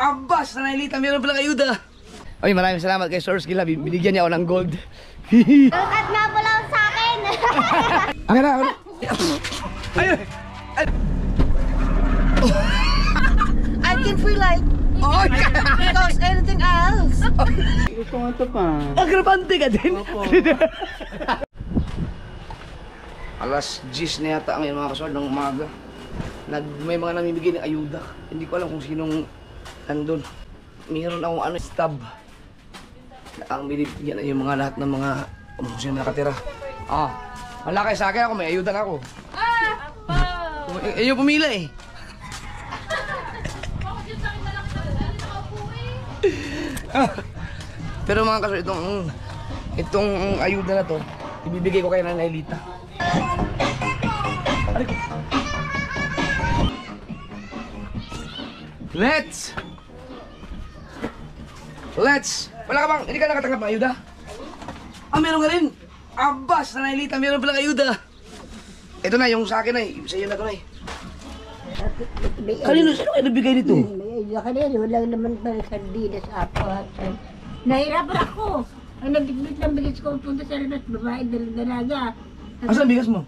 Abas, Nanay, meron palang ayuda. Ay, maraming salamat kay Source Gila. Binigyan niya ako ng gold. Cut nga po lang sa akin. Akin na. Ayun. I can feel like Oh, because anything else. Gusto nga ito pa. agrabante ka din. Alas 10 na yata ngayon mga kasword ng umaga. May mga namimigay ng ayuda. Hindi ko alam kung sinong nandun. Mayroon akong stab. Ang binibigyan na yung mga lahat ng mga kung sino nakatira. Malaki sa akin ako, may ayuda na ako. Yung pumila eh. Pero mga kasword, itong ayuda na to, ibibigay ko kay Nanay Lita. Let's! Wala ka bang, hindi ka nakatanggap ng ayuda? Meron ka rin! Abas, Nanay Lita, meron palang ayuda! Ito na, yung sa akin ay, sa iyo na ito na eh. Kanino, sino kayo nabigay nito? Kanino, wala naman pala sardinas ako. Nahirapan ako. Ang nagbitbit ng bigas ko punta sa labas, babae, dalaga. Asan bigas mo?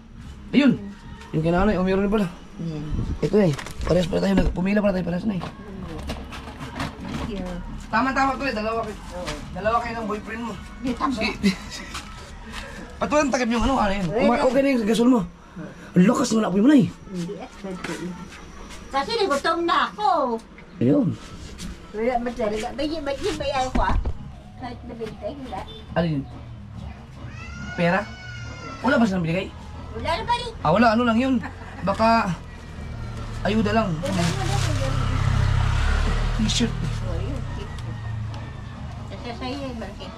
Ayun! Yung kinanay, meron rin pala. Ito eh, parehas pala tayo, pumila pala tayo, parehas na eh. Tama-tama to eh, dalawa kayo ng boyfriend mo. Patulang takip yung ano yun. Okay na yung gasol mo. Ang lakas mo na apoy mo na eh. Kasi nagutom na ako. Ayun. Wala ba talaga? Bayan ko ah. Kahit nabintay, wala. Ano yun? Pera? Wala ba silang binigay? Wala na ba rin? Wala, ano lang yun. Baka ayuda lang. T-shirt. Sasaya yung bakit?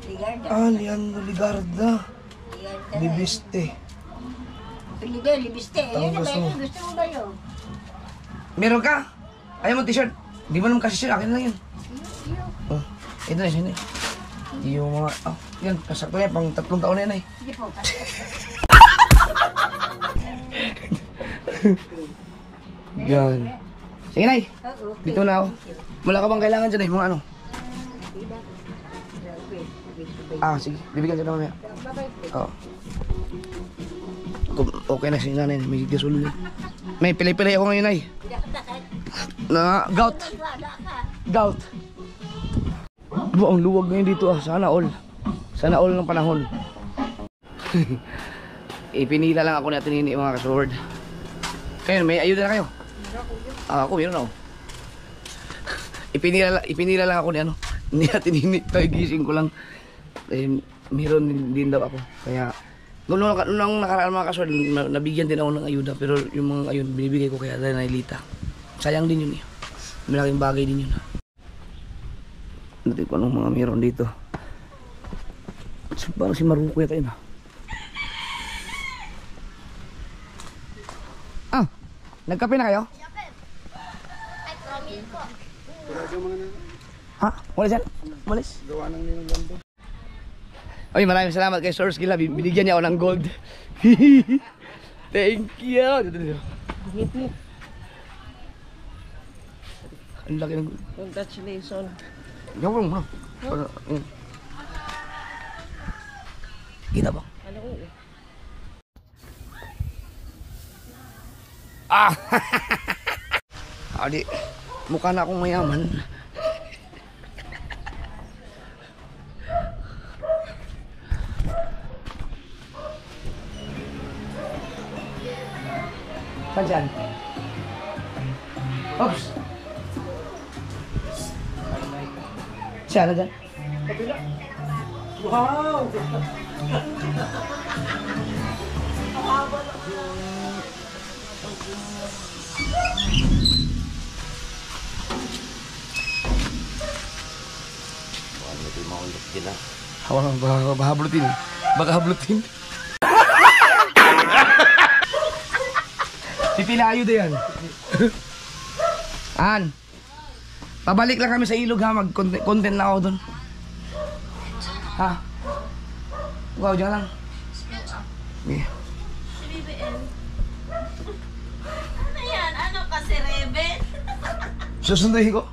Ligarda. Leandro Ligarda. Libiste. Libiste. Yun na ba yun? Gusto mo ba yun? Meron ka? Ayaw mo t-shirt? Di mo naman kasi shirt, akin lang yun. Ito na yun eh. Yung mga, yan, kasakto yan, pang 3 taon na yan eh. Hindi po. Yan. Sige Nay, dito na ako. Wala ka bang kailangan dyan eh, mga ano? Sige, bibigyan ka na mamaya. Oo. Okay na si nanay, may gasol din. May pilay-pilay ako ngayon ay. Na gout. Gout. Ang luwag ngayon dito sana all. Sana all ng panahon. Ipinila lang ako natin ini mga kasword. Kayo, may ayuda na kayo? Ako, meron ako. Ipinila lang ako ni ano. Hindi natin ini. Gising ko lang. Meron din daw ako. Kaya Noong nakaraan mga kasword, nabigyan din ako ng ayuda, pero yung mga ayun, binibigay ko kaya Nanay Lita. Sayang din yun eh. Malaking bagay din yun. Natin ko anong mga meron dito. Parang si Maruko yata yun nagkape na kayo? Wala dyan? Walis? Gawa ng nilang. Ay, maraming salamat kay Source Gila. Binigyan niya ako ng gold. Thank you. Ang laki ng gold. Congratulations. Gawin mo. Kita ba? Ano ko? Adi, mukha na akong mayaman. Saan dyan? Oops! Siya na dyan? Wow! Hawa, baka hablutin. Baka hablutin. Pipila ayuda yan. Pabalik lang kami sa ilog ha. Mag-content lang ako doon. Ha? Ikaw, dyan lang. Yeah. Ano yan? Ano kasi, Reben? Susunduin ko.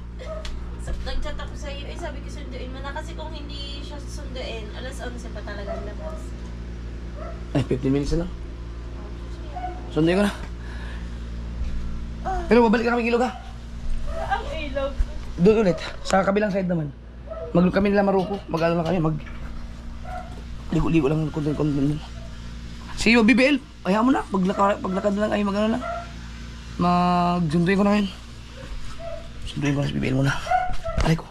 Nag-chat ako sa iyo, sabi ko sunduin mo na kasi kung hindi siya susunduin, alas 11 pa talaga ang labas. Ay, 15 minutes na lang. Sunduin ko na. Pero babalik na kami ilog ha. Ang ilog. Doon ulit, sa kabilang side naman. Kami nila Maruko, mag-ano na kami, ligo-ligo lang, konti-konti. See you, BBL. Ayaw mo na, paglakad na lang, ay mag-ano na. Sunduin ko na yun. Sunduin ko na si BBL muna. Alay ko.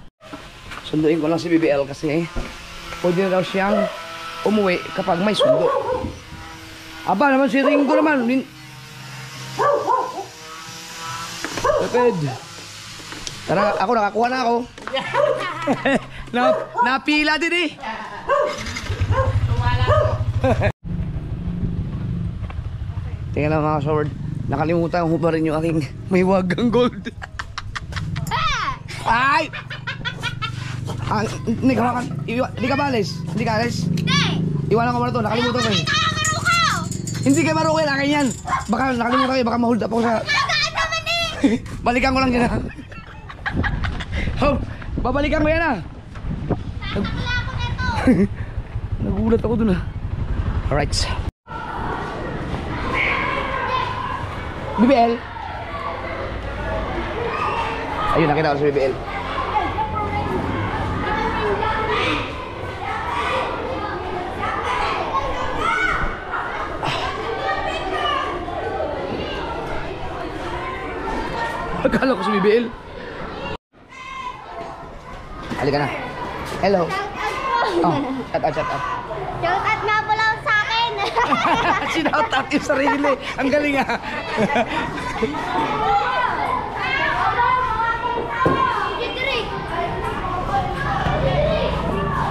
Sunduin ko lang si BBL kasi pwede na daw siyang umuwi kapag may sundo. Aba naman si Ringo naman. Pwede. Tara, ako nakakuha na ako. Napila din eh. Tingnan lang mga sword. Nakalimutan ko pa rin yung aking may wagang gold. Ay! Hindi ka makan. Hindi ka ba alis? Hindi ka alis? Hindi! Iwanan ko muna ito. Nakalimutan ko eh. Hindi kayo Maruko yan. Akin yan. Baka nakalimutan kayo. Baka ma-hold up ako sa... Balikan ko lang yan ha. Oh, babalikan ko yan ha. Nagulat ako dun ha. Alright. BBL. Ayun, nakita ko sa BBL. Akala ko sa BBL. Halika na. Hello. Oh, shout out. Shout out nga pala sa akin. Shout out yung sarili. Ang galing ah.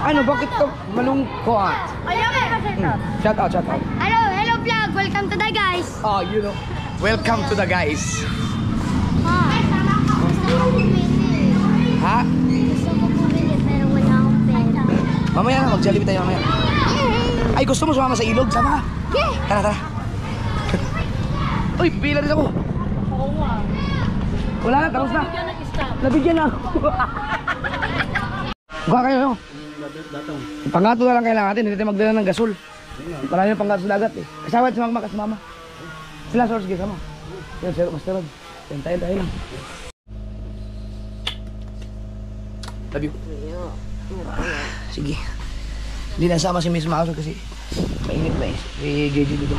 Ano, bakit ka malungkot? Shout out. Hello vlog. Welcome to the guys. Oh, you know. Welcome to the guys. Gusto ko bumili. Ha? Gusto ko bumili pero wala akong pera. Mamaya na, mag-Jollibee tayo mamaya. Ay, gusto mo sumama sa ilog? Sama. Tara. Uy, pila rin ako. Wala na, tapos na. Nabigyan na ako. Mukha kayo, no? Pangato na lang kailangan natin, hindi tayo magdala ng gasol. Marami yung panggato sa dagat eh. Kasama at si mama. Sila source gate, sama. Yan, Sir Master Rod. Yan tayo lang. Love you. Sige. Hindi nasama si Miss Mausog kasi mainit na eh. Si JJ dito.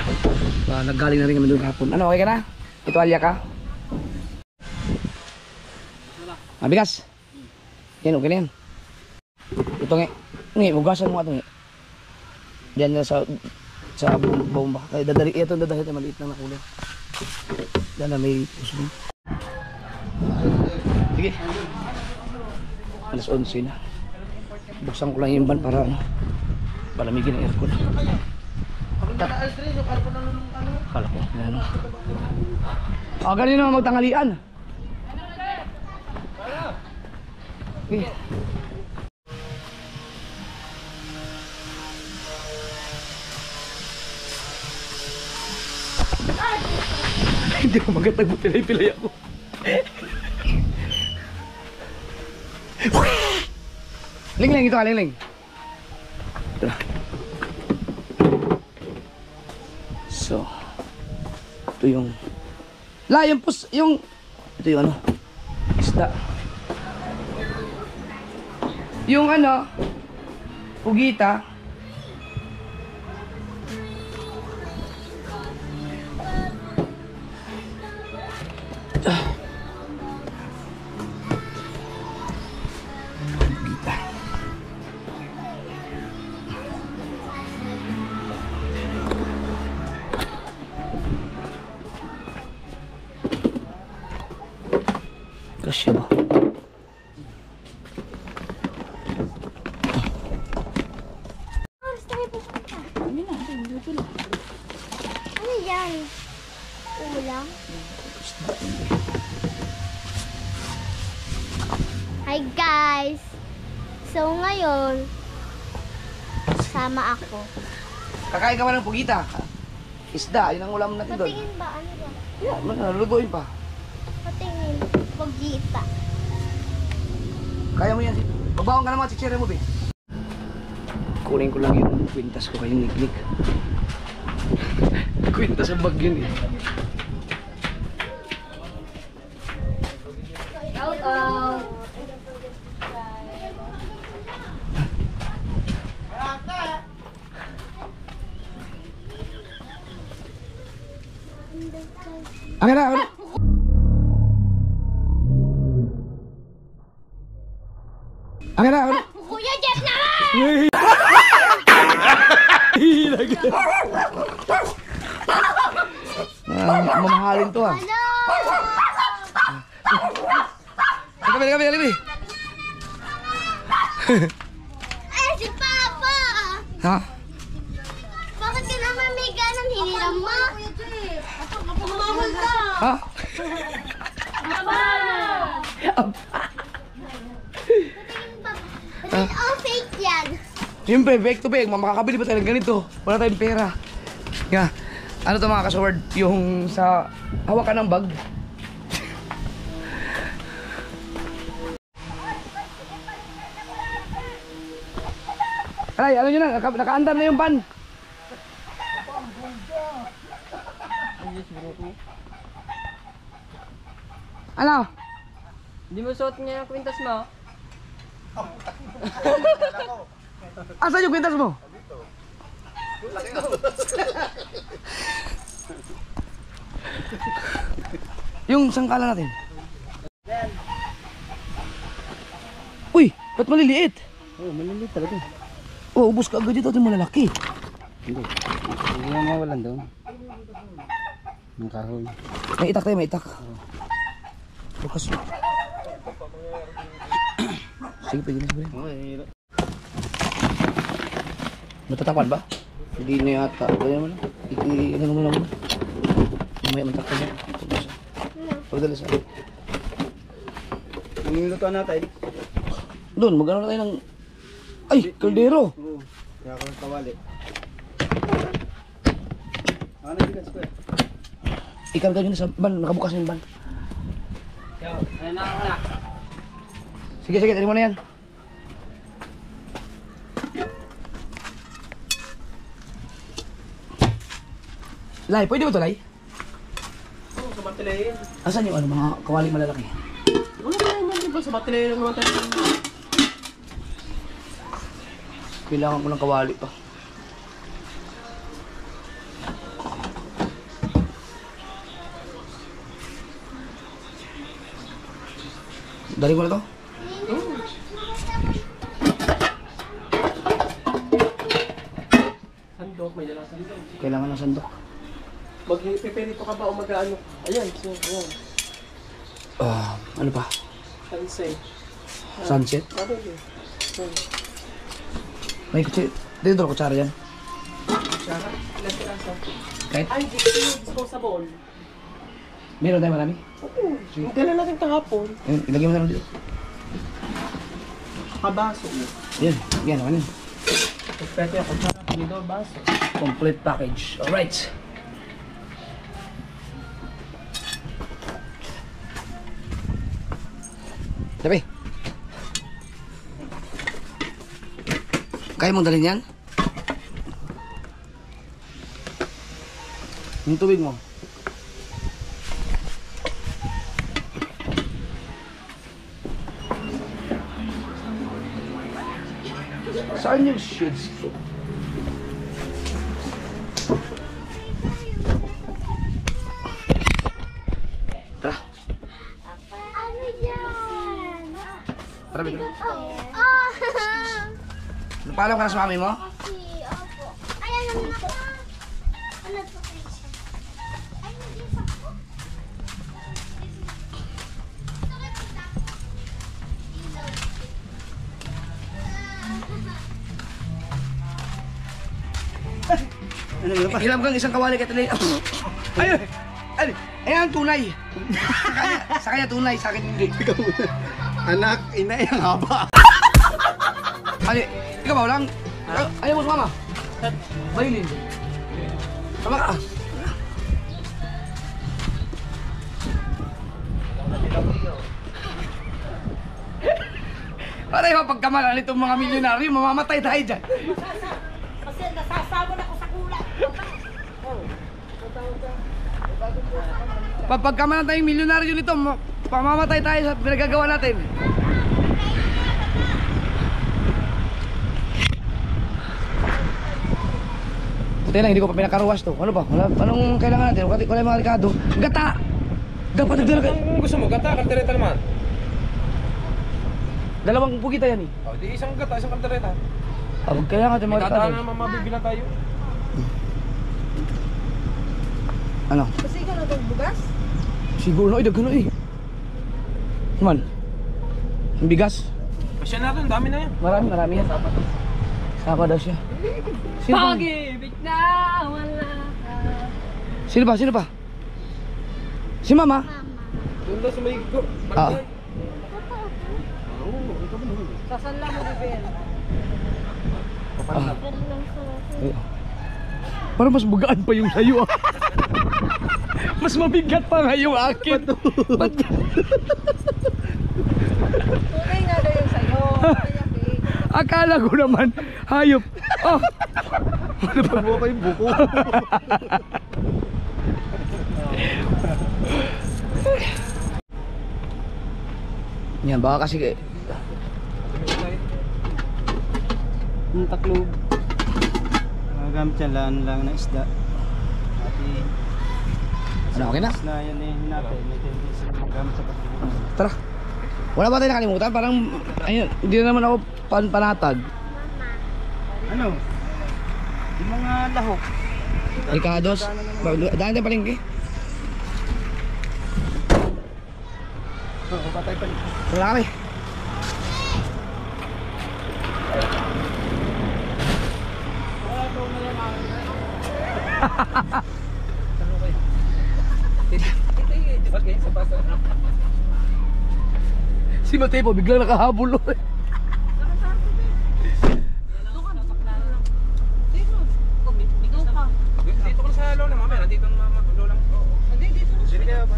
Naggaling na rin kami doon kahapon. Ano, okay ka na? Itualya ka? Mabigas? Yan, okay na yan. Ito nga. Hugasan mo nga ito nga. Diyan na sa bomba. Ito dadali maliit na nakulay. Diyan na may puso. Sige. Alas 11 na. Buksan ko lang yung van para palamigin ang aircon. Kala ko. Ganun naman magtanghalian. Okay. Hindi ko magatag mo, pilay ako. Ling, ito ka, Ling. Ito na. So, ito yung ito yung ano, isda. Yung ano, pugita. Kasya ba? Ano yan? Ulam? Hi guys! So ngayon, sama ako. Kakain ka ba ng pugita? Isda, yun ang ulam natin doon. Patingin ba? Ano ba? Yeah, lulutuin pa. Patingin. Pagita. Kaya mo yan. Babawang ka naman, chichire mo, be. Kunin ko lang yung kwintas ko kayong niknik. Kwintas ang bag yun eh. Shout out. Akin na, akin na. Akin na, akin na. Kuya Jeff naman! Mamahalin to ah. Ano? Kami, kami, kami. Ay, si Papa! Ha? Bakit ka naman may ganang hiniram mo? Ha? Oh, fake yan. Siyempre, back to back. Makakabili ba tayo ng ganito? Wala tayong pera. Nga. Ano to mga kasword? Yung sa hawakan ng bag. Aray, ano nyo na? Nakaandar na yung van. Ano? Hindi mo suot niya yung kwintas mo? Asan yung kwintas mo? Yung sangkala natin. Uy, ba't maliliit? Oo, maliliit talaga. Oh, ubos ka agad dito. Ito yung malalaki. Hindi. Hindi na mawalan doon. Ang kahoy. May itak tayo, may itak. Bukas. Sige, pwede na sabihin. Oo, hirap. Matatapan ba? Hindi na yata. Ganyan mo lang. Ano mo lang mo. May mantak ka dyan. Pagdala sa akin. Ang nilutuan natin. Doon, magano na tayo ng... Ay, kaldero! Oo. Kaya ako kawali. Ano bigas ko eh? Ikarga nyo na sa ban. Nakabukas na yung ban. Ayun na ako na. Sige, sige. Tali mo na yan. Lai, pwede ba ito, Lai? Oo, sa Batilayan. Asan yung ano, mga kawaling malalaki? Wala na naman, di ba? Sa Batilayan naman tayo. Kailangan ko ng kawali pa. Dali ko na to. Sandok, may dala sandok. Kailangan ng sandok. Magpiperito ka ba o mag-ano? Ayan, so, ayan. Ano pa? Sunset. Sunset? Ano yun? May kutsi. Dito daw kutsara dyan. Sara? Ilan piraso? Kahit Ay, disposable. meron tayo marami. Oo. Dala natin kahapon. Ayun, ilagay mo na lang dito. Kabaso mo. Yan, yan naman yun. Pwede ako sa dito, baso. Complete package. Alright. Sabi. Kaya mong dalhin yan? Yung tubig mo. Saan yung shades? Tara. Ano yan? Tara, Bigla. Oh! Napaalam ka na sa mami mo? Si, opo. Ayan naman ako. Ano to, Krisha? Ay, hindi sa ako. Ano ba pa? Hilam kang isang kawali kay Talay. Ayun! Ayun! Ayan ang tunay! Sa kanya tunay, sa akin hindi. Anak, ina, ang haba. Ali, ikaw ba walang? Ayaw mo sumama? Bayulin. Sama ka. Para yung pagkamalan itong mga milyonaryo, mamamatay tayo dyan. Kasi nasasabon ako sa kulat. Pagkamalan tayong milyonaryo nito, pamamatay tayo sa pinagagawa natin. Buti lang, hindi ko pa pinakaruwas to. Ano ba? Anong kailangan natin? Wala yung mga Ricardo. Gata! Dapat nagdala ka. Kung gusto mo, gata, kaldereta naman. Dalawang pugita yan eh. O, di isang gata, isang kaldereta. Kaya nga ito mga Dadaan Ricardo. naman mabibilang tayo. Ano? Kasi ikaw na itong bugas? Siguro na, dagano eh. Man. Ang bigas. Pasya natin, dami na yan. Marami yan. Sapa daw siya. Sino ba? Pag-ibig na wala ka. Sino ba? Si Mama? Doon daw sa may Ah. Sasan lang mo, Bibel. Parang mas bugaan pa yung sayo ah. Mas mabigat pa nga yung akin. Tunay nga daw yung sa'yo. Kaya cake. Akala ko naman, hayop. Oh. Ano pa mo pa yung buko? Yan, baka kasi Yung taklog. Magagamit yan lang na isda. Pati ano, okay na? na yan eh natin. May tendency na magamit sa taklog. Tara. Wala ba tayo nakalimutan? Parang, ayun, hindi na naman ako panatag. Ano? Yung mga lahok. Ricardo's. Dahil tayo palengke. Oo, patay pa rin. Wala kami. Si Mateo po, biglang nakahabol. Dito ko sa lola, mamaya. Nandito ang lola mo. Sino kaya ba?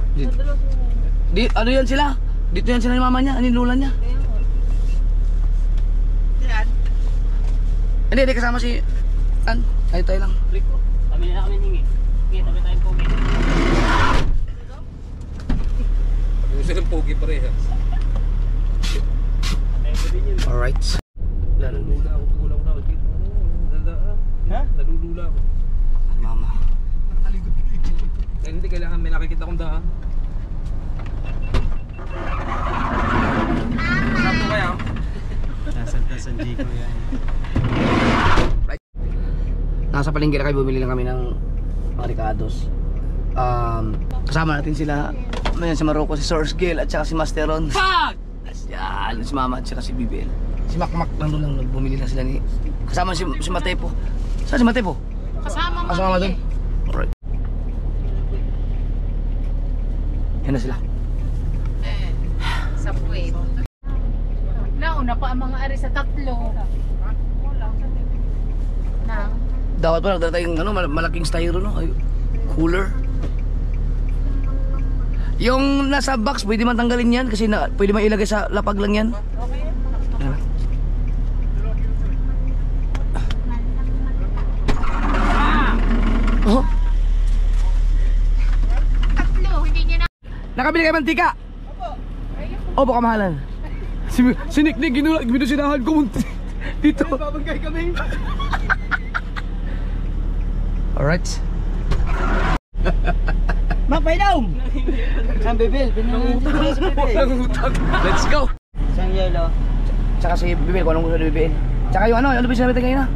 Ano yan sila? Dito yan sila ni mama niya, ni lola niya. Hindi kasama si An. Tayo lang. Rico, kami na kami hingi. Sige, tabi tayong pogi. Gusto ng pogi pa rin. Alright. Nalulula ako. Tugulang na ako dito. Ha? Nalulula ako. Mama. Kaya hindi kailangan may nakikita kong daan. Saan po kaya? Nasaan Jico yan. Nasa palengke na kayo, bumili lang kami ng mga Ricardo's. Kasama natin sila. Ngayon si Marocco, si Source Gale at saka si Masteron. Fuck! Yan, si Mama at saka si Bibel. Si Makmak lang doon lang, bumili lang sila ni... Kasama si Matepo. Saan si Matepo? Kasama doon? Alright. Yan na sila. Sa puwet. Nauna pa ang mga ari sa tatlo. Nang? Dapat pa nagdala tayong malaking styro, no? Ay, cooler. Yung nasa box, pwede man tanggalin yan kasi pwede man ilagay sa lapag lang yan. Okay. Oh. Tatlo, hindi niya na. Nakabili kayo mantika? Opo, kamahalan. Si Nick ginulusinahan ko dito. Babagay kami. Alright. Mapainom! Saan Bebel? Nangutang. Let's go. Saan yelo? Tsaka si Bibel, kung anong gusto ni Bibel. Tsaka yung ano ba sinabi natin ngayon na?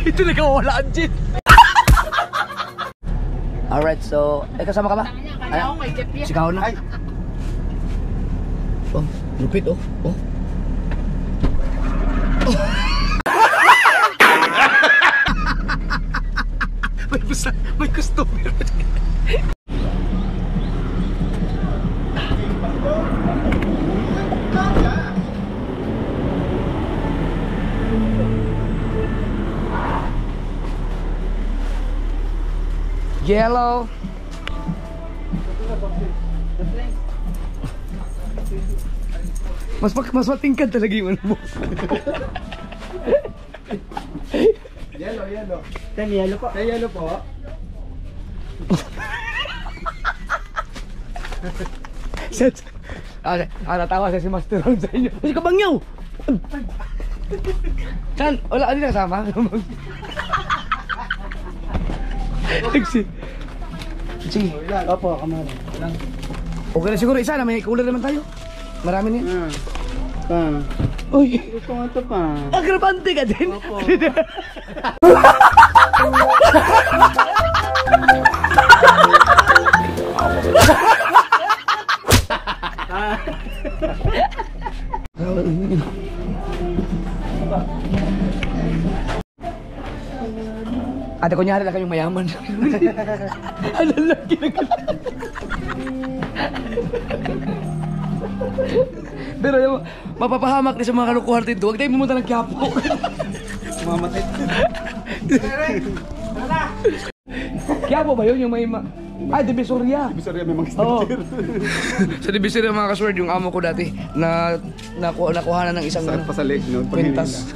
Ito nagkawalaan, Jin. Alright, so, kasama ka ba? Kaya ako kay Jeff yan. Si Kao na. Oh, lupit oh. Oh. May customer. Yellow. Mas matingkad talaga yung ano mo. Yellow. Ten yellow po. Yellow po. Natawa siya si Master Ron sa inyo. Kasi kabangyaw! Saan? Wala, ano na kasama? Sige. Opo, kamara. Okay na siguro isa na, may cooler naman tayo. Marami niya. Uy! Gusto nga ito pa. Agrabante ka din? Opo. Ate, kunyari lang kaming mayaman. Ano lang ginagawa? Pero yung mapapahamak din sa mga kalukuhan dito. Huwag tayo pumunta ng Quiapo. Mamatay. Quiapo ba yun? Yung may Ay, Divisoria. Divisoria may mga Oo. sticker. Sa Divisoria mga kasword, yung amo ko dati na nakuha na ng isang Saan pa sa lake no? kwintas.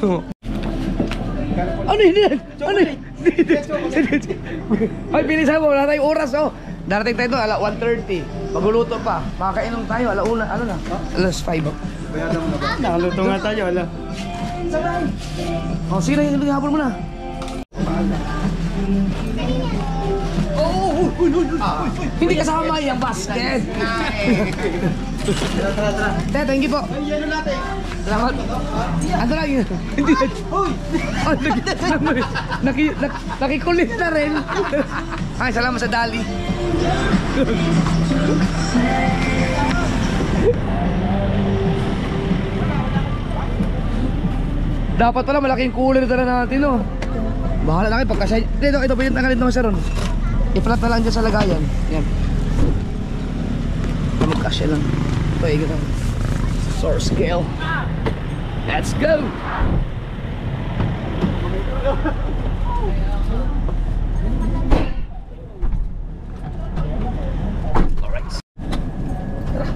Ano yun? Ano yun? Ay, bilisan mo. Wala tayong oras, oh. Darating tayo doon, 1:30. Magluluto pa. Makakainom tayo, alauna, ano na? Alas 5. Bayaran mo na ba? Nakaluto nga tayo, ala. Oh, sige na yun, habol mo na. Hindi kasama yung basket. Tete, thank you po. Salamat. Ano lang yun? Hindi. Nakikulit na rin. Ay, salamat sa Dali. Dapat pala malaking cooler tala natin, no? Bahala na kayo pagkasya. Ito pinatanggalin naman siya ron. I-flat na lang dyan sa lagayan. Yan. Magkasya lang. Ito, ikot lang. Source scale. Let's go! Alright. Tara.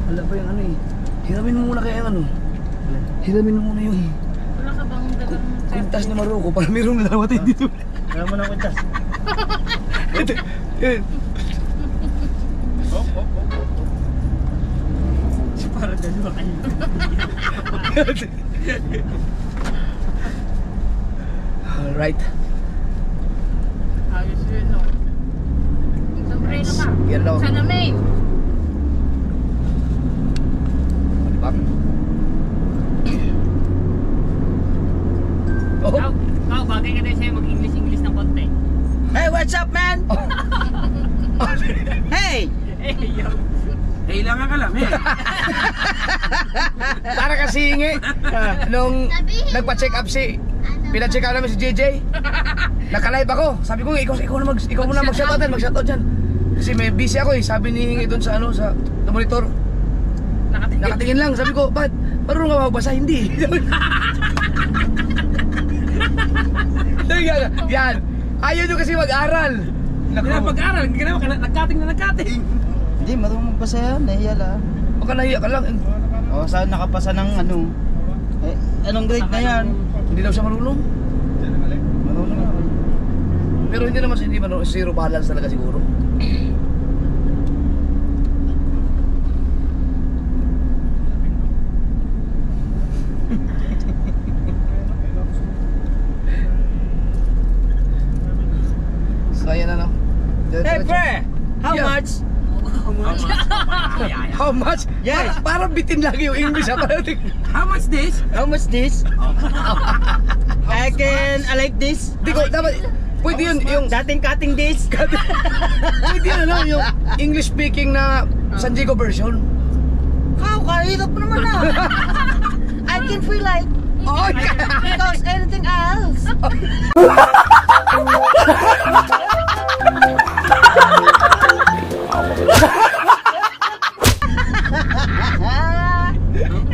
Wala pa yung ano eh. Hiramin mo muna kaya yung ano. Hiramin mo muna yung Wala ka bang dagang kwintas ni Maroko para mayroong dalawa tayo dito. Alam mo na kwintas. Ito, yun. Para dalawa kayo. Alright. ayos yun, no? Sobrino ka. Yan daw. Sana may. Diba? Oh. Kau, bagay ka din sa'yo mag-English ng konti. Hey, what's up, man? Hey! Eh, yo. Kailangan ka lang eh. Para kasi hingi. Nung nagpa-check up pina-check up namin si JJ. Naka-live ako. Sabi ko, ikaw muna mag-shoutout dyan. Kasi may busy ako eh. Sabi ni hingi doon sa monitor. Nakatingin lang. Sabi ko, bakit? Marunong ka magbasa? Hindi. Yan. Ayaw nyo kasi mag-aral. Hindi na pag-aral, hindi ka naman nagkating na nagkating. Hindi, marunong magbasa yan. Nahiya lang. Baka nahiya ka lang. O, saan nakapasa ng ano? Eh, anong grade na yan? Hindi daw siya marunong. Marunong ako. Pero hindi naman hindi marunong. Zero balance talaga siguro. So ayan na, no? Hey, pre! How Yeah. much? How much? Yes. Parang bitin lagi yung English. How much this? How much this? I like this. Hindi ko, dapat, pwede yun, yung, Dating cutting this. pwede yun, ano, yung English speaking na San Diego version. Kahirap naman ah. I can feel like Oh, because anything else.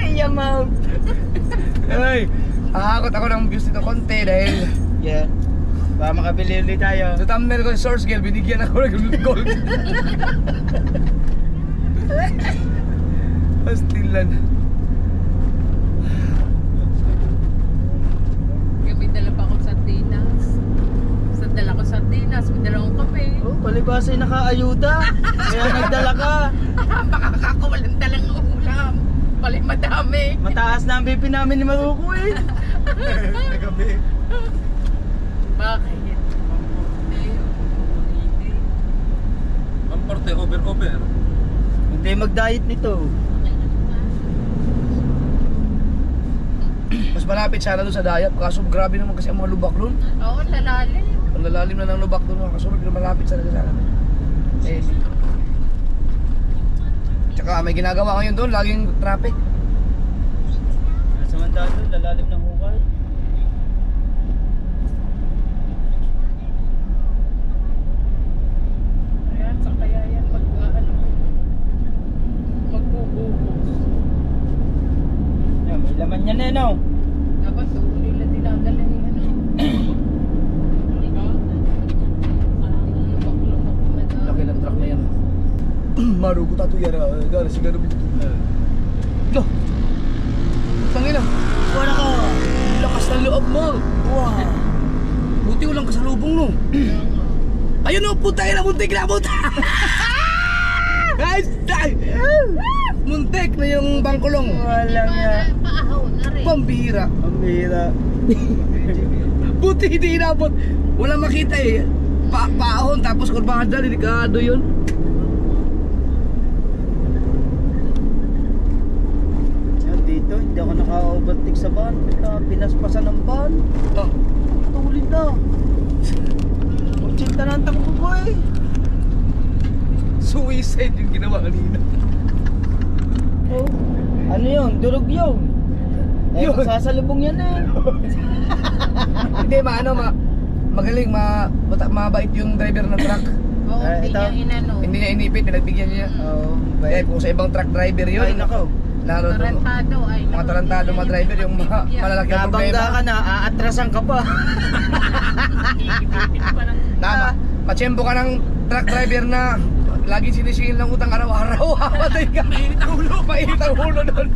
Iya, mouth. ay, ahakot ako ng views dito konti dahil Yeah. Baka makabili ulit tayo. sa thumbnail ko yung source girl, binigyan ako ng gold. Finland. Kaya may dala pa akong sardinas. Sa dala ko sardinas, may dala akong kape. Oh, palibasay nakaayuda. Kaya nagdala ka. Baka ako walang dalang ulam. Pali madami. Mataas na ang BP namin ni Maruko eh. Nagabi. Bakit? Pamporte, over. Hindi mag-diet nito. Mas malapit sana doon sa Dayap, kaso grabe naman kasi ang mga lubak doon. Oo, lalalim. Ang lalalim na ng lubak doon, mga kasunod, malapit sana sa amin. Eh, tsaka may ginagawa ngayon doon, laging traffic. Samantala doon, lalalim ng hukay. Ayan, sa kaya yan magbubuhos. Yan, may laman yan eh, no? Dapat doon nila dinadala yung ano. Laki ng truck na yan. Maruko tato yara, gara siguro bito. Loh! Tangina! Wala ka! Lakas ng loob mo! Wow! Buti walang kasalubong no. Ayun o, puta na muntik na puta! Guys, muntik na yung bangkulong. Walang nga. Paahaw na rin. Pambihira. Ang bihira. Buti hindi inabot. Walang makita eh. Paahon tapos kurbada, delikado yun. Yan dito, hindi ako naka-overtake sa van. Pinaspasan ng van. Oh. Tulid na. 80 na ang takbo ko eh. Suicide yung ginawa kanina. Oh, ano yun? Durog yun. Eh, Yun. magsasalubong yan eh. Hindi, magaling, mabait yung driver ng truck. Oo, hindi ito. niya inano. Hindi niya inipit, pinagbigyan niya. Oo, Kaya kung sa ibang truck driver yun, Ay, nako. lalo doon. Tarantado ay. Mga tarantado mga driver, yung malalaki ang Nabangga problema. ka na, aatrasan ka pa. Tama. Patsyempo ka ng truck driver na lagi sinisingil ng utang araw-araw. Patay ka. Mainit ang ulo. Mainit ang ulo doon.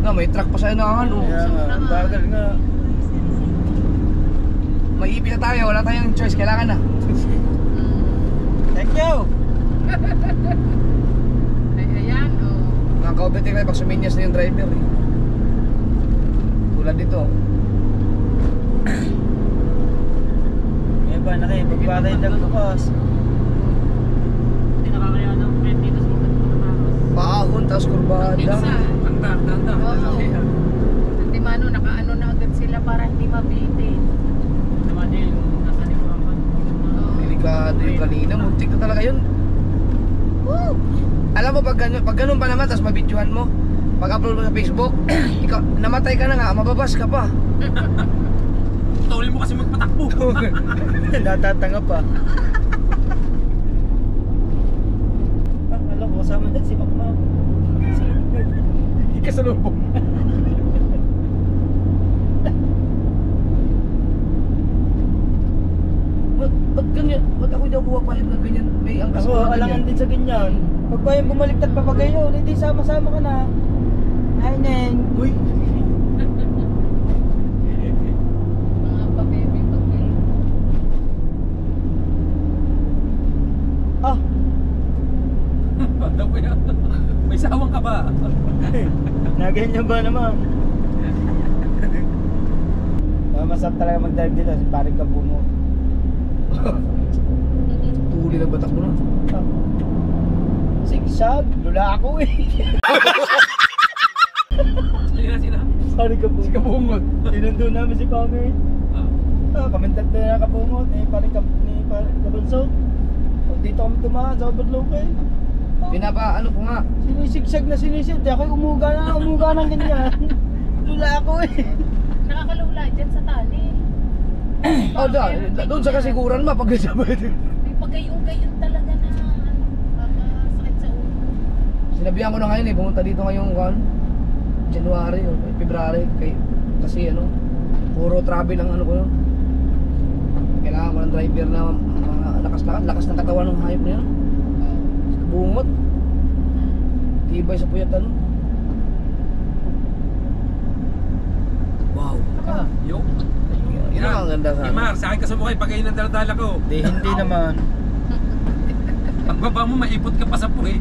Na, may truck pa sa inahan. Oh. Kaya nga, ang bagal nga. May ipi na tayo. Wala tayong choice. Kailangan na. Thank you. Ay, ayan, oh. Mga ka-overtake na pag suminyas na yung driver. Eh. Tulad dito. May ba na kayo, pagpatay nagbukas. Hindi nakakaya ng friend dito sa mga tapos. Paahon, tapos kurbada. Tanda. Oo. Hindi mano, nakaano na agad sila para hindi mabitin. Naman din, nasa likuran pa. Delikado yung kanina. Muntik na talaga yun. Woo! Alam mo, pag ganun pa naman, tapos mabidyohan mo, pag-upload mo sa Facebook, ikaw, namatay ka na nga, mababas ka pa. Tawalin mo kasi magpatakbo. Natatanga pa. Alam ko, kasama na si Makma. Ikasalubong. Ba't ganyan? Ba't ako daw pumapayag ng ganyan? May ang Ako, alangan din sa ganyan. Pag pa yung bumaliktad pa pag kayo, hindi sama-sama ka na. Hi, Neng. Uy! Mga pa-baby pag Ah, Daw yan. May sawang ka ba? naganyan ba naman? Masarap talaga mag-drive dito si paring Kabumo. Tuli ng batak mo na. Ah. Sigsag, lula ako eh. Sila. Paring Kabumo. Si Kabungot. Sinundo namin si Pami. Kami tatlo na Kabungot eh, paring Kabunso. Dito kami tumahan sa overlocal. Ano ko nga. Sinisigsag na sinisid. Di ako umuga ng ganyan. Lula ako eh. nakakalula dyan sa tali. Oh, doon sa kasiguran ma, pag nasabay. May pagayong-gayon talaga na sakit sa ulo. Sinabihan ko na ngayon eh, pumunta dito ngayong January o February. Kasi puro travel ang ano ko yun. Kailangan ko ng driver na lakas ng katawan ng hayop na yan. Bungot. Tibay sa puyatan. Wow. Yo. Yun ang ganda sa Imar, sa akin ka sumukay pag ayun ang daladala ko. Hindi naman. Pagbaba mo, maipot ka pa sa puwit.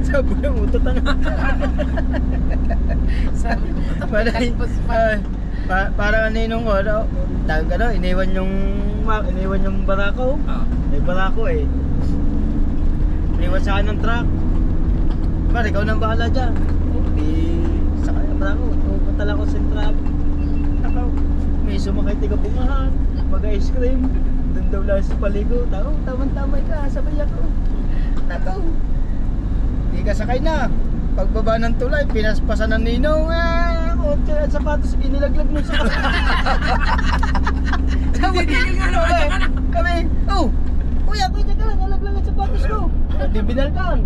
Sabi ng utot ang... Sabi ko, Parang ninong ko, iniwan yung barako. Ah. May barako eh. Iniwan sa akin ng truck. Par, ikaw nang bahala dyan. Di, sa kanya barako, pupunta ko sa truck. Ako, may sumakay tiga bungahan, mag-ice cream. Doon daw lang sa paligo. Tamang-tamay ka, sabay ako. Nako. Di ka sakay na. Pagbaba ng tulay, pinaspasan ng ninong. Kotse at sapatos, inilaglag mo sa Hindi, nga naman. kami, oh, kuya, pwede ka lang, nalaglag ang sapatos ko. Di binalkan.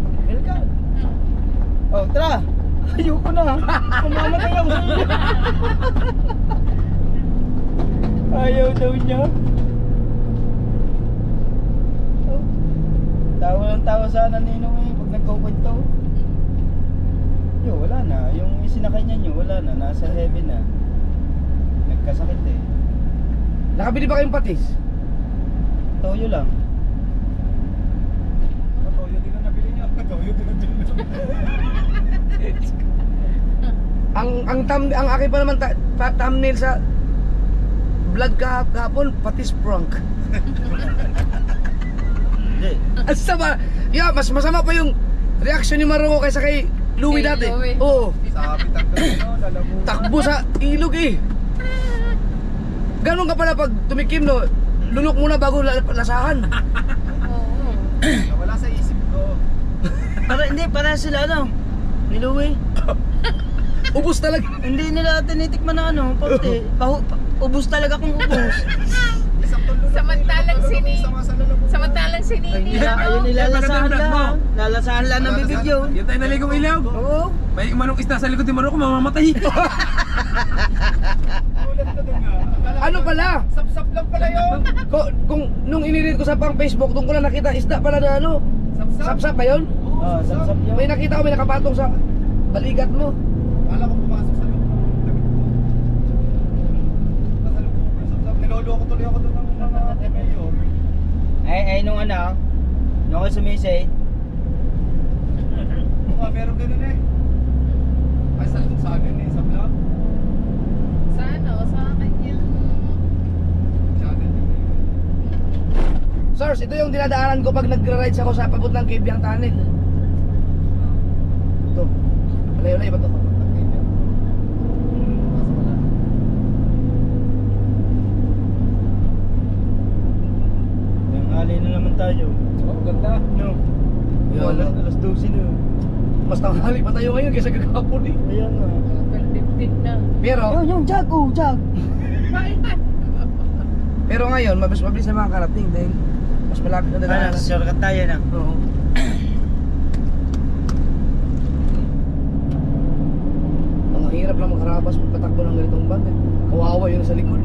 Oh, tara. Ayoko na. Pumamatay ako sa inyo. Ayaw daw niya. Oh. Tawa ng tawa sana ninong eh, pag nagkukwento. Yo, wala na. Yung isinakay niya nyo, wala na. Nasa heaven na. Nagkasakit eh. Nakabili ba kayong patis? Toyo lang. Toyo din ang nabili niya. Toyo din ang nabili niya. Ang akin pa naman thumbnail sa vlog kahapon, patis prank. Hindi. Asa ba? Yeah, mas masama pa yung reaction ni Maroko kaysa kay Louie Kay dati. Louie. Oo. Sabi lalamu. Takbo sa ilog eh. Ganon ka pala pag tumikim no, lunok muna bago lasahan. oo. Wala sa isip ko. Para sila ano, ni Louie. Ubus talaga. Hindi nila tinitikman ng ano, pati. Ubus talaga kung ubus. Samantalang si Nini, Ayun nilalasahan lang. Lalasahan lang ng bibig yun. Yan tayo naligong ilaw. Oo. May manok isda sa likod ni Maroko, mamamatay. Ano pala? Sapsap lang pala yun. Kung nung iniread ko sa pang Facebook, doon ko lang nakita isda pala na ano. Sapsap ba yun? Oo, sapsap yun. May nakita ko, may nakapatong sa balikat mo. Kala ko pumasok sa loob ng damit ko. Nasa loob ko. Sapsap, niloloko tuloy ako doon ng mga mayor. Ay, nung ano, nung ako sumisay. Meron ganun eh. Ay, sa akin eh, sa vlog. Sa kanya. Sirs, ito yung dinadaanan ko pag nagra-rides ako sa pabot ng Kibyang Tunnel. Ito. Malayo-layo ba ito? Nanghali na naman tayo. Oh, ganda. No. Alas 12 na. Mas tanghali pa tayo ngayon kaysa kagapon eh. Ayan nga. 12:15 na. Pero, Yung jag, jag. pero ngayon, mas mabilis na makakarating dahil mas malapit na dadaanan. Shortcut tayo na. Oo. Ang hirap lang makarabas magpatakbo ng ganitong van eh. Kawawa yun sa likod.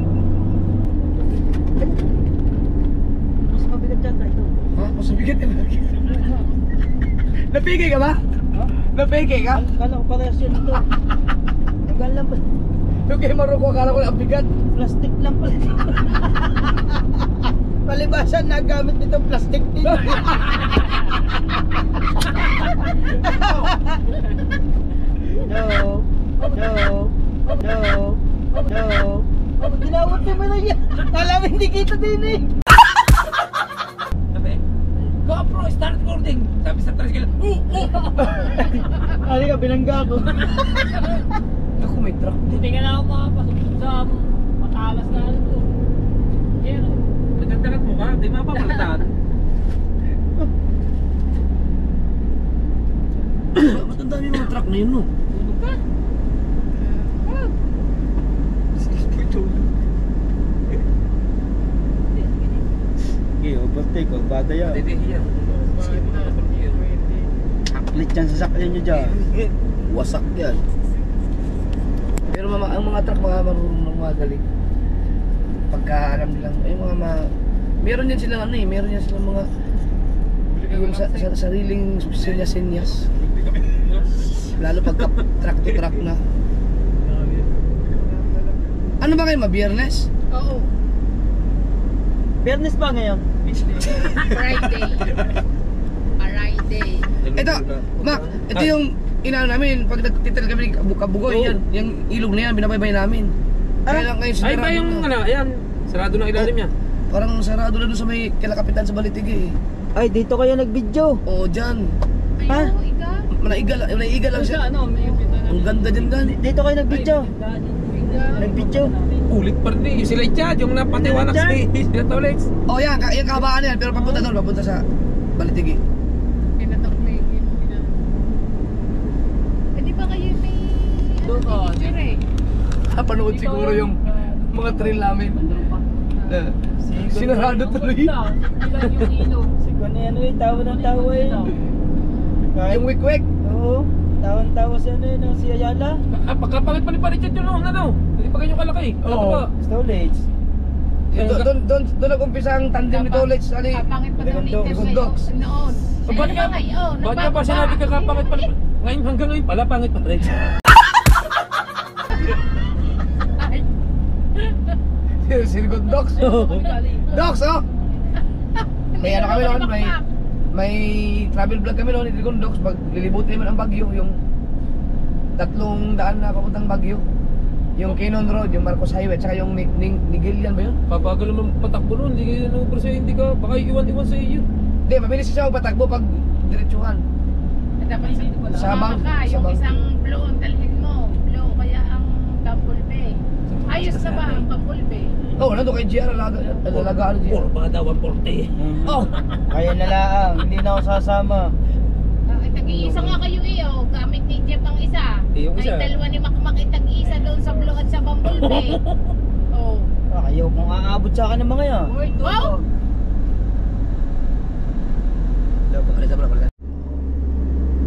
Mas mabigat yata ito. Ha? Mas bigat yun. Napigay ka ba? Ha? Napigay ka? Kala ko parehas yun ito. Nagalang pa. Yung kay Maroko, akala ko ang bigat. Plastic lang pala. Palibasan na gamit nitong plastic din. No. Ginawat mo na yan. Kala mo hindi kita din eh. Sabi, GoPro, start recording. Sabi sa tricycle, Halika, binangga ako. Ako may truck din. Hindi ka na ako makapasok sa matalas na ano to. Yan o. Nagkandarat mo ka, di mapapalitan. Ba't ang dami mga truck na yun no? Tulog ka. Okay, overtake. Bada yan. Hindi, yan. Split yan sa sakyan nyo dyan. Wasak yan. Pero ang mga truck mga marunong magaling. Pagka alam nilang, ay mga Meron yan silang ano eh, meron yan silang mga yung sa sariling senyas. Lalo pagka truck to truck na. Ano ba kayo, mabiyernes? Oo. Biyernes ba ngayon? Friday. Friday. Ito, Mac, ito yung inaano namin, pag nagtitil kami Kabugoy, yan, yung ilog na yan, binabaybay namin. Kaya lang kayo Ay ba yung na. ano, ayan, sarado ng ilalim niya. Parang sarado na doon sa may kila kapitan sa Balitigi eh. Ay, dito kayo nag-video. Oo, dyan. Ha? Ayaw, ika. Naiga lang siya. Ang ganda dyan gani. Dito kayo nag-video. Ika. Nag-video. Ulit pa rin eh. Sila Chad, yung napatiwanak sila Tolex. Oh, yan, yung kahabaan yan, pero papunta doon, papunta sa Balitigi. Pinatok na yung Hindi ba kayo may picture eh? Napanood siguro yung mga trail namin. Sinarado tuloy. Si Kwan na ano eh, tawa ng tawa eh. Yung wikwek. Oo, tawa-tawa si ano eh, si Ayala. Pagkapangit pa ni Parichad yun noong ano. Hindi pa ganyan kalaki. Ano ba? Stolage. Doon nag-umpisa ang tandem ni Tolech. Ali. Kapangit pa daw ni Ligondok. Iter Ligondok. noon. Ba't nga ba't nga pa sinabi ka kapangit pa rin? Ngayon hanggang ngayon pala pangit pa rin. Sirgot Docs. Docs, oh! May ano kami noon, may travel vlog kami noon, Sirgot Docs. Pag lilibutin naman ang Bagyo, yung 3 daan na papuntang Bagyo. Yung Kinon Road, yung Marcos Highway, tsaka yung Nigilian ba yun? Pabagal naman patakbo noon. Hindi kayo nanubro sa'yo. Hindi ka. Baka iwan-iwan sa iyo. Hindi, mabilis siya patakbo pag diretsuhan. Dapat Sa bang- sa yung bang- isang blow ang dalhin mo. Blow kaya ang Bumble Bay. Ayos na ba ang Bumble Bay? Oo, nandun kay GR, alagaan ni GR. Porbada 140. Oh! Kaya na lang, hindi na ako sasama. Tag-iisa nga kayo iyo. Gamit ni Jeff ang isa. Yung isa. Ay dalawa ni Makmak itag-isa doon sa blow at sa Bumble Bay. Oh. Kayo kung aabot sa akin ng mga yan. Wow! Palit na pala.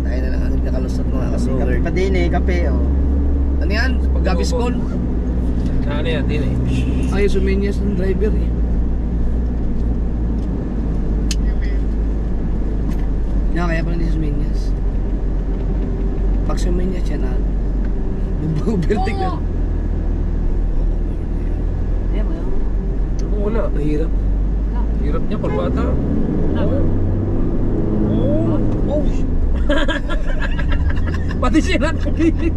Tayo na lang ang nakalusot mga Kape kasugar. pa din eh, kape oh. Ano yan? Gaviscon? Ano yan? Din eh. Ay, suminyas ng driver eh. Yan, kaya pala hindi siya suminyas. Pag suminyas siya na, nag-overtake na. Wala. Mahirap. Hirap niya porbada. Oh. Pati siya natagilid.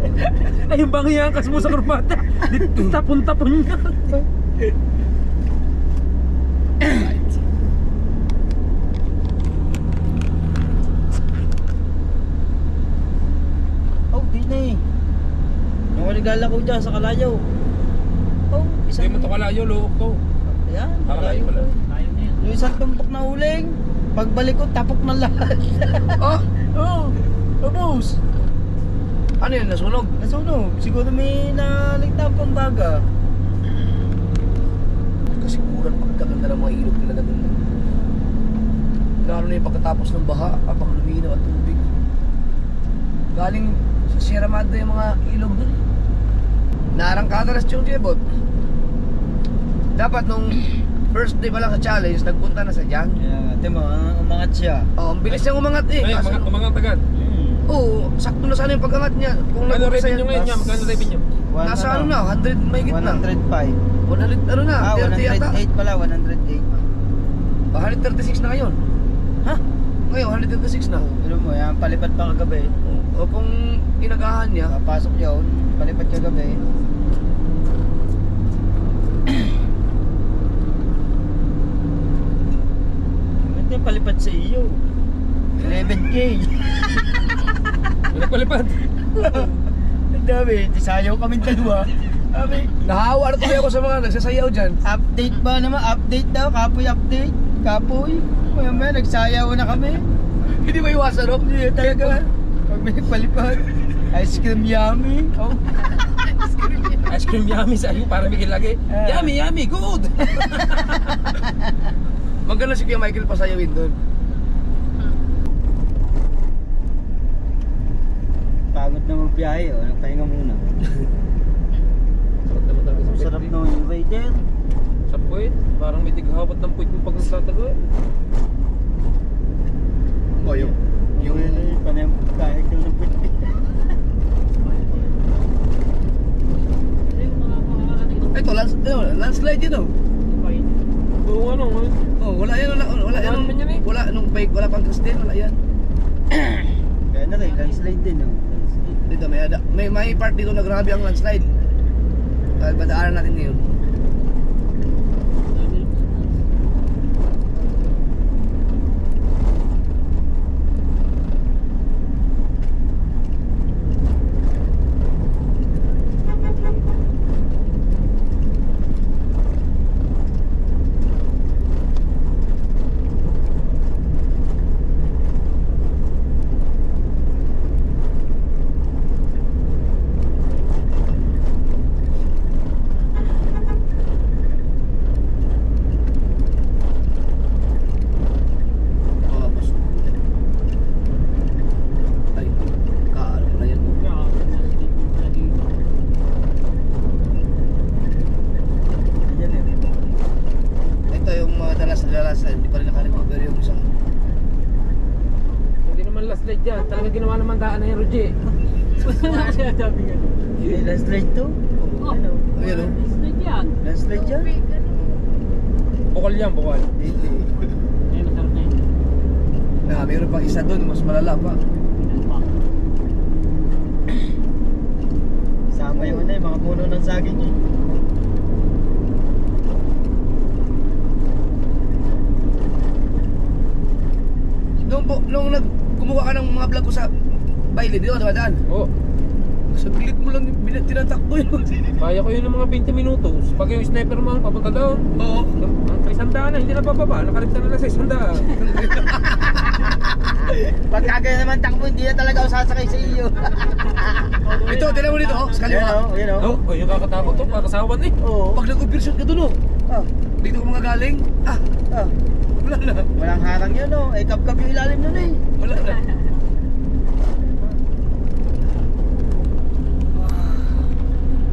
Ay, yung bangyakas mo sa kurbata. Tapon-tapon niya. Oh, di na eh. Yung naglalako dyan sa Kalayaw. Oh, Hindi isang... mo ito kalayo, luok to. Ayan, Kalayo pala. Yung isang tumpok na uling, pagbalik ko, tapok na lahat. Oh! Oh, ubos. Ano yun? Nasunog? Nasunog. Siguro may naligtaan pang baga. Kasiguran pagkaganda ng mga ilog talaga doon. Lalo na yung pagkatapos ng baha, apang luminaw at tubig. Galing sa Sierra Madre yung mga ilog doon. Naarangkada na si Chong Jebot. Dapat nung first day pa lang sa challenge, nagpunta na sa dyan. Yeah, ate mo, umangat siya. Oh, ang bilis niyang umangat eh. Ay, Kaso, mga tagad. oo, sakto na sana yung pag-angat niya. Kung Ano nag-umpisa revenue yan, ngayon niya? Magkano revenue? nasa ano na, 100 may gitna. 105. 100 ano na, 30 yata. 108 pala, 108. 136 na ngayon. Ha? Ngayon, 136 na. Ano mo, yan, palipad pa kagabi. O kung inagahan niya, Papasok yun, palipad kagabi. Ito yung palipad sa iyo. 11K. Nagpalipad. Ang dami, sayaw kaming dalawa. Sabi, nahawa na tuloy ako sa mga nagsasayaw dyan. update ba naman? Update daw, kapoy update. Kapoy. May nagsayaw na kami. Hindi mo iwasan, no? Hindi talaga. Pag may palipad, ice cream yummy. Oh. Ice cream yummy sa iyo, parang bigil lagi. Yummy, yummy, good! Maganda si Kuya Michael pasayawin doon. Pagod na magbiyahe, oh. Nagpahinga muna. Sarap naman yung rider. Sa Puwit. Parang may tighawat ng puwit mo pag nagtatagal. O, yung panay kahit yung napit. ito, landslide yun oh. Oo, ano, Oh, wala yan, wala yan. Wala naman yan eh. Wala, nung bike, wala pang Christine, wala yan. Kaya na rin, landslide din oh. Dito, may part dito na grabe ang landslide. Badaanan natin ngayon. Hindi pa rin nakarecover yung isang. Hindi naman last light yan. Talaga ginawa naman daan na yung Roger. Sinasabi nga. Landslide to? Ano? Ayun o. Slide yan. Landslide yan? Bukal yan, bukal. Hindi. Ayun, masarap na yun. Mayroon pang isa doon, mas malala pa. Sama yung ano, yung mga puno ng saging yun. Nung kumuha ka ng mga vlog ko sa baile, dito dumadaan. Oo. Sa bilit mo lang tinatakbo yun. Kaya ko yun ng mga 20 minutos. Pag yung sniper mo papunta doon. Oo. Ang 100 na, hindi na bababa. Nakalipta na lang sa 100. Pag kagaya naman takbo, hindi na talaga ako sasakay sa iyo. Ito, tinan mo dito, sa kaliwa. Yan o. Oh, yung kakatakot to, kakasawan eh. Oo. Pag nag-overshot ka doon, Ah, dito ka mga galing, ah. wala na. Walang harang yun o. Eh, kap-kap yung ilalim nun eh. Wala na.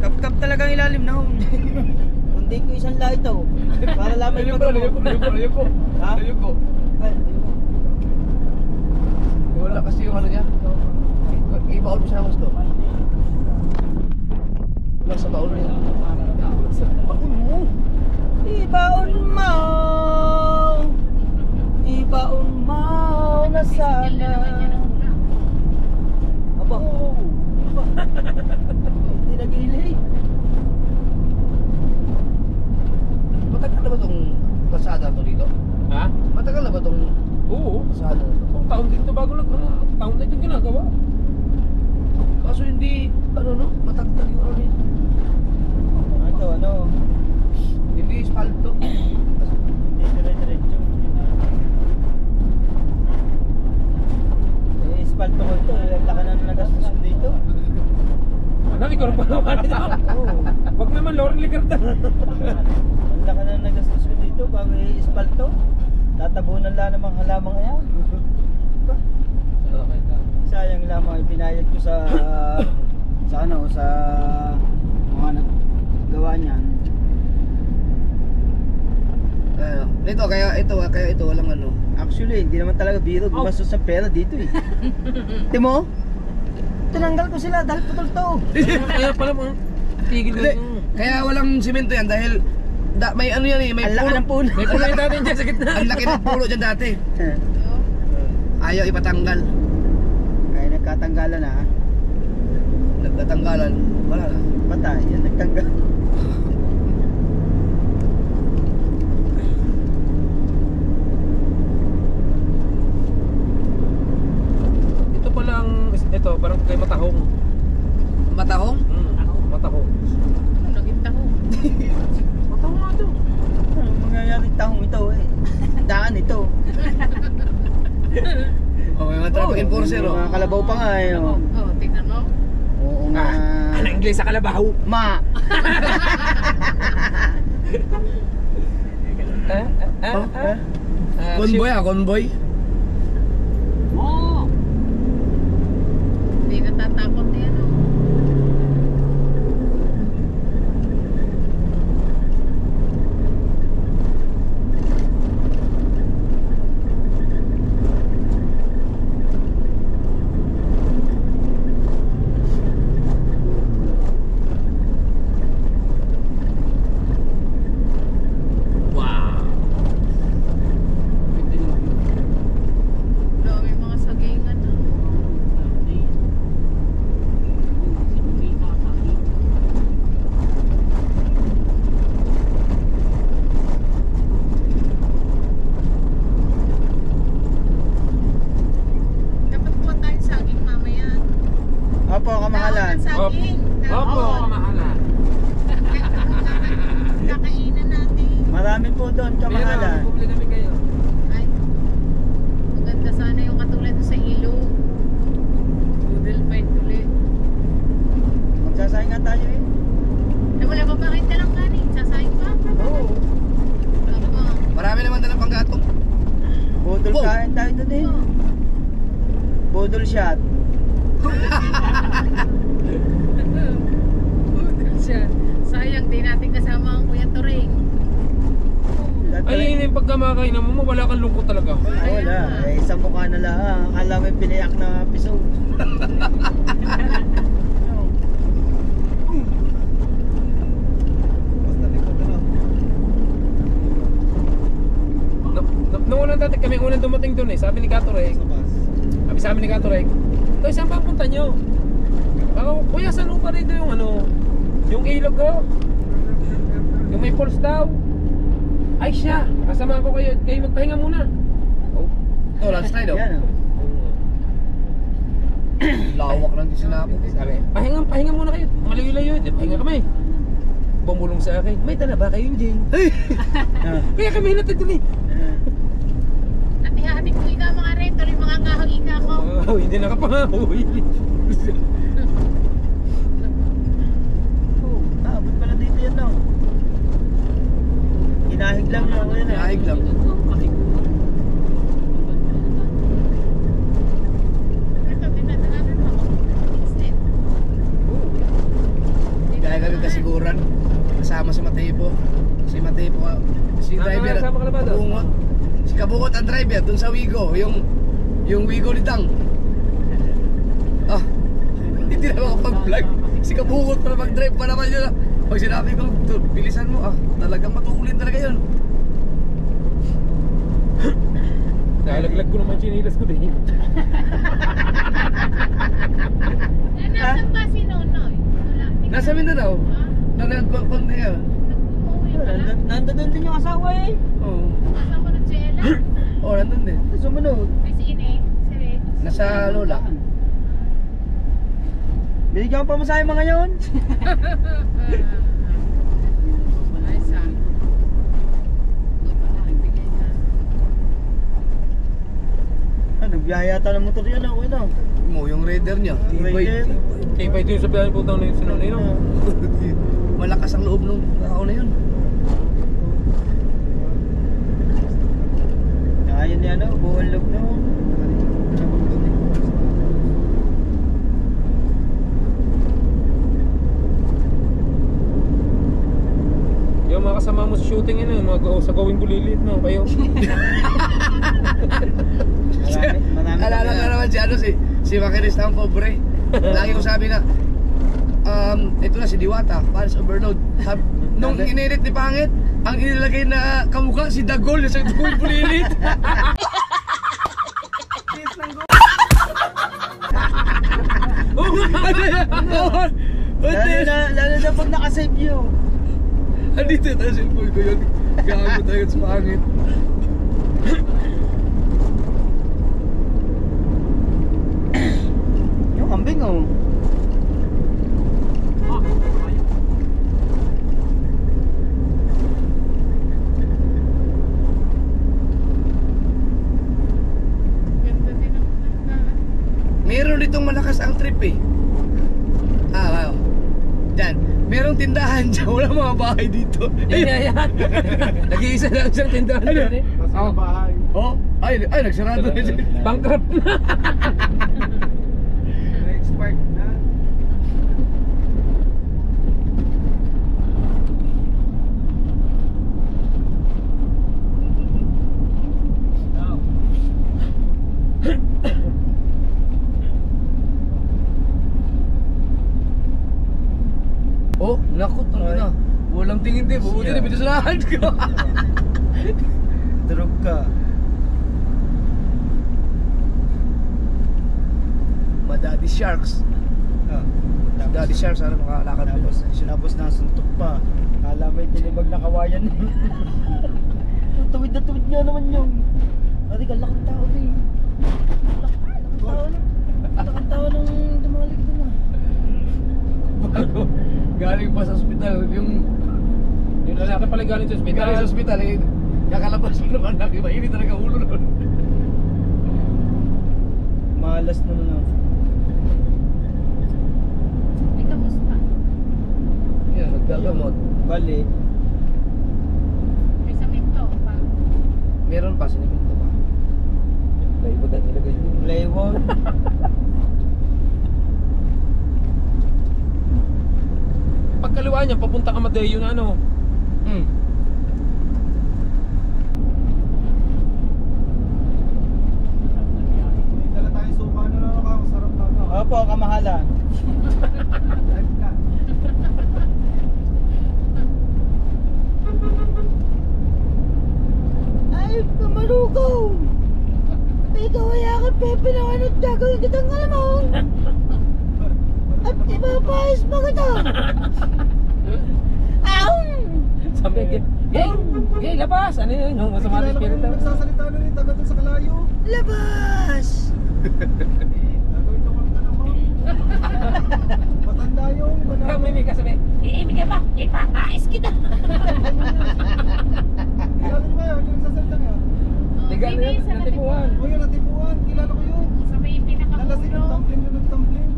Kap-kap talagang ilalim na. Hindi ko isang lahat ito. Para lamang Ayun ko. Ha? Ayun ko. Wala kasi yung ano niya. Ibaon mo siya ng gusto. Wala sa baon niya. Sa baon mo. Ibaon mo. Ibaon mo na sana. Aba. Hindi nag-ilay. Matagal na ba itong pasada to dito? Ha? Matagal na ba itong Oo. pasada na to? Kung taon din to bago taon na ito ginagawa. Kaso hindi, matagtag yung ano niya. Ito ano. Hindi espalto. Hindi dire-diretso. Eh, espalto ko ito. Laka na nagastos ko dito. Ano, ikaw rin pa naman ito. Oo. Wag naman, Lauren Ligarda. Ang laka na nagastos ko dito bago i-espalto. Tatabunan lang namang halamang ayan. Sayang lamang ipinayad ko sa mga nagawa niyan. Kaya ito walang ano. Actually, hindi naman talaga biro gumastos ng pera dito eh. Timo? Tinanggal ko sila dahil putol to. Kaya pala mo, tigil Hindi, mo. kaya walang simento yan dahil may ano yan eh, may Ang laki puno. ng puno. May kulay natin dyan sa gitna. Ang laki ng puno dyan dati. Ayaw ipatanggal. Kaya nagkatanggalan na ha. Nagtatanggalan, wala na. Patay, yan nagtanggal. Ito pala ito, parang kay Matahong. Matahong? Matahong. Ano, naging taho? Matahong nga ito. Ano mangyayari tahong ito eh. Daan ito. May mga traffic enforcer oh. Mga kalabaw pa nga eh. Oh. Oh, tingnan mo. Oo nga. Ano English sa kalabaw? Ma! Convoy convoy. Oo. Hindi natatakot yan. kamahalan. Bumili kami kayo. Ay, maganda sana yung katulad sa ilo. Noodle fight ulit. Magsasayang nga tayo eh. Eh, wala pa bakit ka lang kanin? Sasayang pa? Oo. Tama. Marami naman dalang panggatong. Budol Wow. kain tayo doon eh. Budol shot. Noodle siya. Sayang, di natin kasama ang Kuya Turing. Ay, yun yung pagkamakainan mo, wala kang lungkot talaga. Wala. Eh, isang mukha na lang. Akala mo yung pinayak na piso. Nung unang dati kami unang dumating doon eh, sabi ni Katorek. Sabi sa amin ni Katorek, "Toy, saan ba punta nyo?" Ako, "Kuya, saan pa rito yung ano, yung ilog ko? Yung may falls daw." Ay siya, kasama ko kayo magpahinga muna. Oh, Oh, lunch tayo daw. Yan oh. Lawak lang din sinabi. sabi, pahinga muna kayo, malayo-layo, pahinga kami. Bumulong sa akin, "May dala ba kayo, Jane?" Ah. Kaya kami hinatid doon eh. At ihahatid ko ikaw mga reto, yung mga kahang ika ko. Oh, hindi nakapangahoy. Abot pala dito yan no. Hinahig lang yun ako yun eh. Naig lang. Ito, dinadalanan mo ako. Instead. Kaya kami kasiguran. Kasama si Mateo. Si Mateo, si Ah, driver. kasama ka na ba doon? Kabungot. Si Kabungot ang driver dun sa Wigo. Yung Wigo ni Tang. Ah, hindi na makapag-vlog. Si Kabungot pa na mag-drive pa naman yun. Pag sinabi ko, bilisan mo, talagang matulin talaga yun. Nalaglag ko naman chinilas ko din. Nasaan ba si Nonoy? Wala. Nasa Mindanao. Na nagkonti nga. Nag-umuwi pala. Nandun din yung asawa eh. Oo. Kasama ng Jella. Oh, nandun din. Sumunod. Ay, si Ine. Si Rex. Nasa Lola. Binigyan pa mo sa mga ngayon. Ay, saan? Ito pa na nagbigay na. Ano, biyahe yata ng motor yan ako ito. Mo, yung raider niya. Raider. Kaya pa ito yung sabihan po daw na yung sinunay no? Malakas ang loob nung tao na yun. Kaya niya ano, buong loob no. Yung mga kasama mo sa shooting yun, yung mga sa gawing bulilit no, kayo. Marami Alala ka naman si ano, si Makinis ng pobre. Lagi ko sabi na, ito na si Diwata, Paris Overload. Nung inilit ni Pangit, ang inilagay na kamukha si Dagol, sa Dagol Bulilit. Lalo na pag nakasave yun. Andito tayo cellphone ko yun. Gago tayo sa Pangit. Yung kambing oh. Ganda din ang pagkaan. Meron ditong malakas ang trip eh. Wow. Diyan. Merong tindahan dyan. Wala mga bahay dito. Yan. Nag-iisa lang siyang tindahan doon eh. Oh. Oh. Ay, nagsarado na dyan. Bankrupt na. Expired na. Oh, naku, na. Walang tingin din. Bubuti na pinasalahan ko. Durog ka. Daddy Sharks. Ah, Daddy Sharks, ano makalakad tapos nasuntok pa. Kala may tinibag na kawayan. Tuwid na tuwid nga naman yung. Ate ka, lakang tao din. Lakang tao na. Lakang tao nang dumalik doon na. Bago, galing pa sa ospital. Yung Yung lalaki pala galing sa ospital. galing sa ospital, kakalaban Pasok naman laki, mainit talaga ulo nun. Malas naman ako. Ay, kamusta? Yan, naggagamot. Bali. May saminto pa. Meron pa, sinimento pa. Playboard na talaga yun. Playboy. Pagkaliwaan niyan, papunta ka Mateo na ano. Dala tayo suka na lang ako. Sarap na ako. Opo, kamahalan. Ay, kamalugaw! Ikaw ay aking pepe ng ano't gagawin kitang alamang! At ipapayos mo kita! Sabi, gay, labas! Ano yun? Yung masama na espiritu. Nagsasalita na rin, taga dun sa kalayo. Labas! Gagawin ko kang alamang. Matanda yung Kami may kasabi, iimig ka ba? Ipapais kita! Kilala niyo ba yun? Yung nagsasalita nga? Legal na yun, natipuan. O yun, natipuan. Kilala ko yun. Sa may Nalasing yung pinakapulo. tumbling yun, nagtumbling.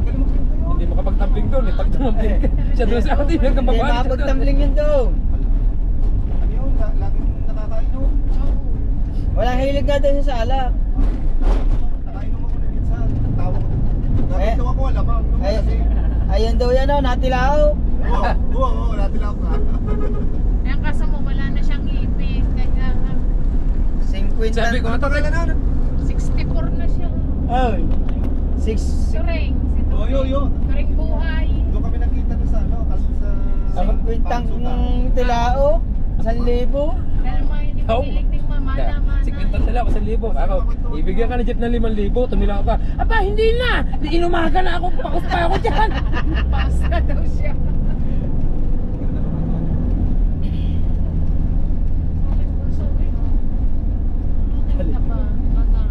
Galing mo kwento yun. Hindi makapagtumbling doon eh, pag tumambling ka. Siya doon sa atin, yung kababae. yun daw. Ano yun? Laging nakakainom. Walang hilig nga daw sa alak. Nakainom ako na minsan. Tawa ko. Gagawin daw ako, alamang. Ayun daw yan o, natilaw. Oo, natilaw ka. Ayan, kaso mo, wala na siyang ipin. Kaya, 50. Sabi ko, talaga na. 64 na siya. Ay. 6. Turing. Si Oh, yo. Turing buhay. Doon kami nakita doon sa ano, kasi sa... Ang kwintang tilao, 1,000. Dahil mo yun, Oo. ipilig ng mama naman. Si Quinton nila, 1,000. Ako, ibigyan ka ni Jeff ng 5,000, tumilang ka. Aba, hindi na! Inumaga na ako, pakos pa ako dyan! Pasta daw siya. Bakit po sorry? Bakit ka ba? Mga...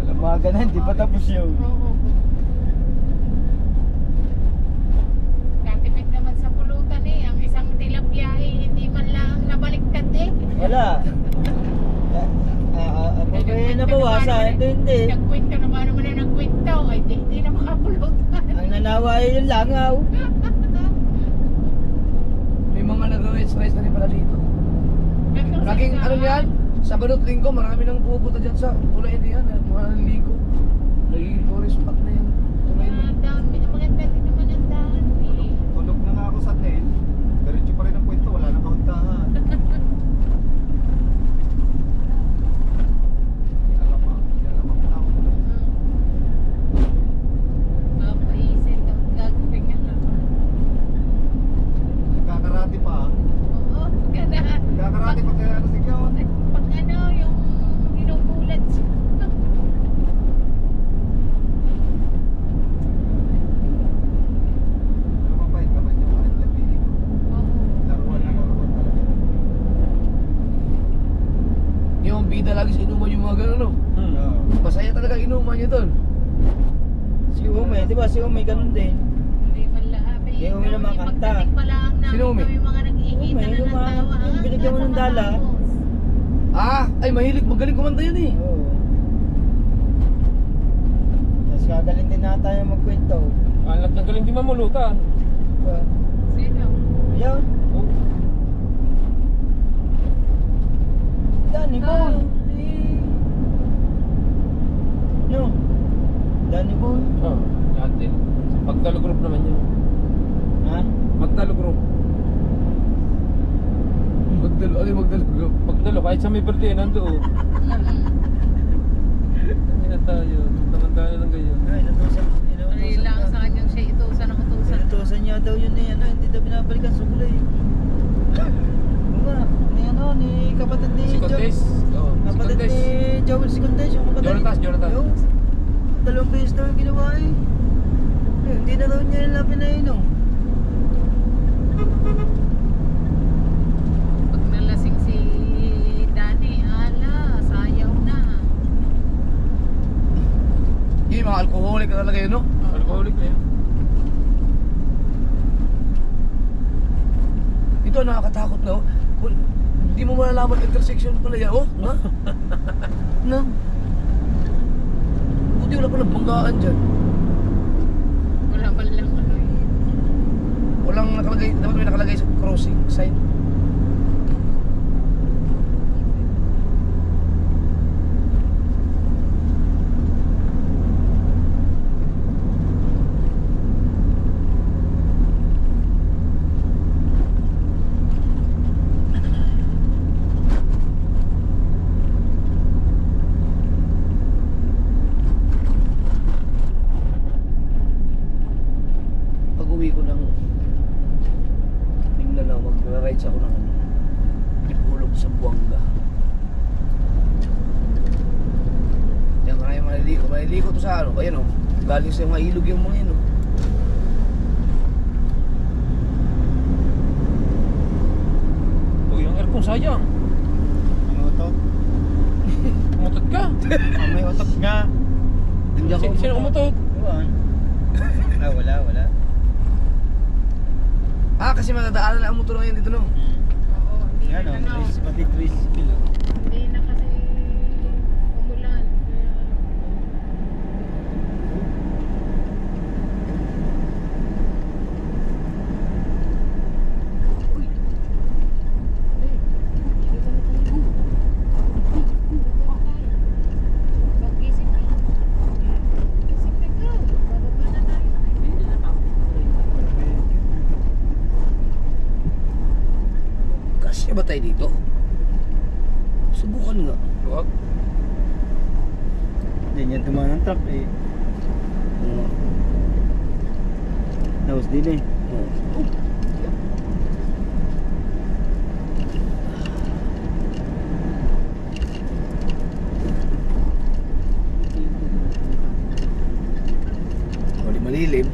Umaga na, hindi pa tapos yun. Oo. Katipid naman sa pulutan eh. Ang isang tilapia eh, hindi man lang nabaliktad eh. Wala. Ako kayo nabawasan, ito hindi. Nagkwento na ba naman na nagkwento? Ay, hindi na makapulutan. Ang nanawa ay yung langaw. May mga nag-race na rin pala dito. Ganun sa Laging isa, ano yan, Sabado at Linggo, marami nang pupunta dyan sa tulay na yan. Mga naligo. Nagiging tourist spot na yan. Tulay na. Maganda din naman ang daan eh. Tulog na nga ako sa tent. Diretso pa rin ang kwento, wala nang kauntahan. Alamang na ako. Mapaisip ang gagawin nga naman. Nagkakarati pa. Oo, ganahan. Nagkakarati pa kaya ano sigyaw. Pag ano, yung inugulat siya. Pero mabait naman yung kahit labihin. Oo. Laruan talaga. Yung bida lagi sa inuman yung mga gano'n, no? Masaya talaga inuman niya doon. Si Ume, di ba? Si Ume ganun din. Hindi man lahat. Hindi mo naman kanta. Pagdating pa lang namin Sino, Umi? kami mga nagkikita Umi, na ng yung mga- tawa. yung binigyan mo ng dala. Ay mahilig, magaling kumanta yan eh. Oo. Tapos gagaling din nata yung magkwento. Alat na galing di mamulutan. Diba? Sino? Ayan. Oh. Danny Boy. No. Danny Boy. Oh, lahat din. Magdalo group naman yun. Ha? Magdalo group. Magdalo. Magdalo, kahit sa may birthday, nandoon. Hindi na tayo. Naman tayo ng gayon. Ay, Ay lang sa kanyang siya itusan ang utusan. Inutusan niya daw yun eh, ano, hindi daw binabalikan sa kulay. Oo nga, ni ano, ni kapatid ni Si Condes. Oh, si Kapatid Condes. ni Joel si Condes, yung kapatid. Jonathan. Yung, 2 beses daw yung ginawa eh. Hindi na daw niya nila pinainom. Pag nalasing si Danny, ala, sayaw na. Yung mga alcoholic na talaga yun, no? Alcoholic na yun. Ito Ito nakakatakot na, oh. Hindi mo malalaman intersection pala yan, oh. Na? Na? Buti wala pa nagbanggaan dyan. Wala pa lang ano yun. Walang nakalagay, dapat may nakalagay sa crossing sign. Pag-uwi ko ng Mindanao, magra-rides ako ng Dipolog sa Buanga. Yan nga yung maliligo. Maliligo to sa ano, ayan o. Galing sa mga ilog yung mga yun o. Oh, yung aircon sayang. Ang utot. Umutot ka. May utot nga. Hindi ako Sino umutot? Iwan. Wala. Ah, kasi madadaanan na ang motor ngayon dito no. Oo, hindi Yan o, na ano. pati twist below. Hindi na kasi umulan. Kaya, Pag-gising na. Gising na ka. Bababa na tayo. Kasya ba tayo dito? Subukan nga. Wag. Hindi niya dumaan ng truck eh. Oo. Naus din eh. Oo. Malilim.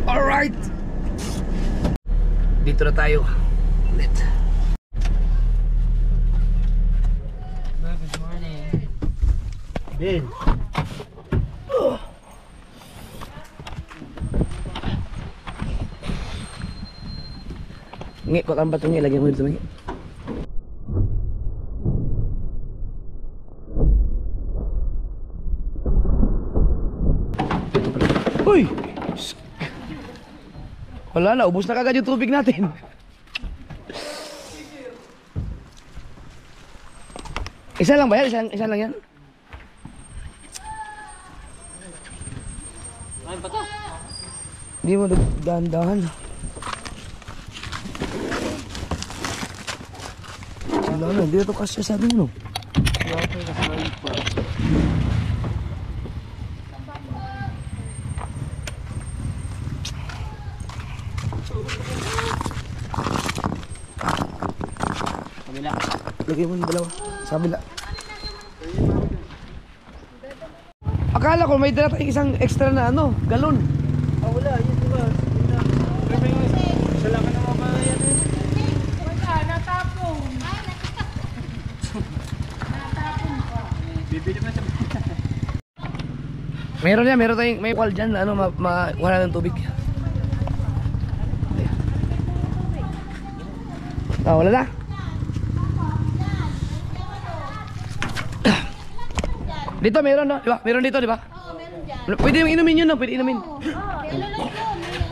Alright! Dito na tayo. Ulit. Good morning. Ben. Ngi, kok ang bato ngi, lagyan mo dito ngi. Uy! Wala na, ubos na kagad yung tubig natin. Isa lang ba yan? Isa lang yan? Hindi mo dahan-dahan. Wala na, hindi na ito kasya sa atin, no? Kabila. Lagay mo yung dalawa. Sa kabila. Akala ko may dala tayong isang extra na ano, galon. Wala, yun diba? Yun na. Isa lang ka na makayan eh. Wala, natapong. Bibili mo sa Meron yan, meron tayong, may wall dyan na ano, wala ng tubig. Ah, wala na. Dito meron, no? Di ba? Meron dito, di ba? Oo, meron dyan. Pwede yung inumin yun, no? Pwede inumin. Meron lang yun.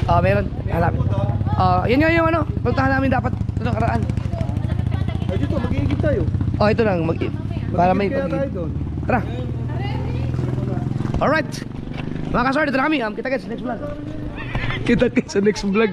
Ah, meron. Hanapin. Yan nga yung ano, puntahan namin dapat. Ito karaan. Ay, dito, mag-iigib tayo. Oh, ito lang. Para may Mag-iigib kaya tayo pag doon. Tara. Alright. Mga kasor, dito na kami. Kita-kits sa next vlog. Kita-kits sa next vlog.